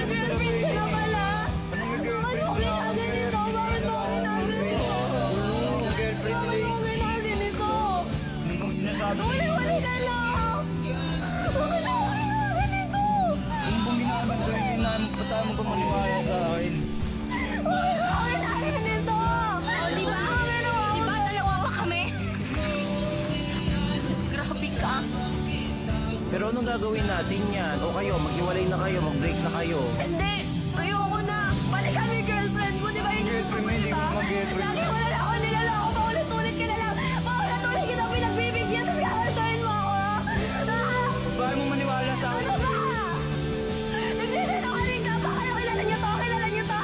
girlfriend ka na pala. Anong may girlfriend Ano ka na? ginaganito? Bakit mo ginaganito? Girlfriend Bakit mo ginaganito? Anong sinasabi? Uli-uli ka lang! Bakit mo ginaganito? Anong buminaman ko? Hindi na patay mo pa maniwala sa akin. Bakit mo ginaganito? Di ba? Di ba dalawa pa kami? Grabe ka. Pero anong gagawin natin yan? O kayo, maghiwalay na kayo, mag-break na kayo. Hindi! Ayoko na! Balik kami girlfriend mo, di ba yun yung Girlfriend mo, hindi ko mag-girlfriend. Lagi mo na lang ako nilaloko, paulit-ulit ka na lang! Paulit-ulit kita pinagbibigyan, tapos kakaltahin mo ako! Ah! Bakit mo maniwala sa akin? Ano ba? Nagsisinungaling ka ba? Kayo kilala niyo to? Kilala niyo to?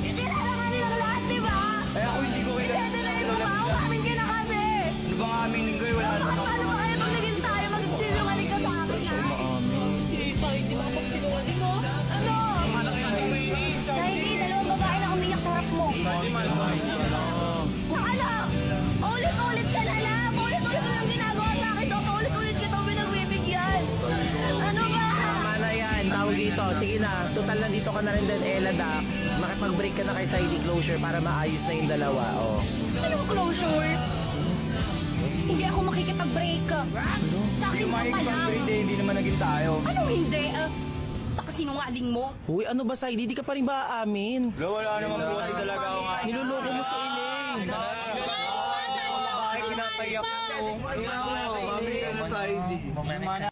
Kilala ka nila lahat, di ba? Eh ako hindi ko kilala. Idedelayin mo ba? Umamin ka na kasi! Ano bang aminin ko? Wala naman ako. Paano ba kayo pag naging tayo? Magsinungaling ka sa akin, ha? Hindi mo magsinungaling mo. Ano? Saidi, dalawang babae na umiyak sa harap mo. Ano? Ulit-ulit ka na lang! Ulit-ulit mo lang ginagawa sa akin to! Ulit-ulit kita pinagbibigyan! Ano ba? Tama na yan, tawag dito. Sige na, total na dito ka na rin din, Ella Dax. Makipag-break ka na kay Saidi Closure para maayos na yung dalawa, oh. Anong closure? Hindi ako makikipag-break. Sa akin Yung ka mga pa lang. hindi naman naging tayo. Anong hindi? Sinungaling mo? Uy, ano ba, Saidi? Di ka pa rin ba aamin? Wala naman po kasi talaga ako nga. Niluloko mo sa iling. Bakit pinapayak ko? Mami, ano sa ID? May mana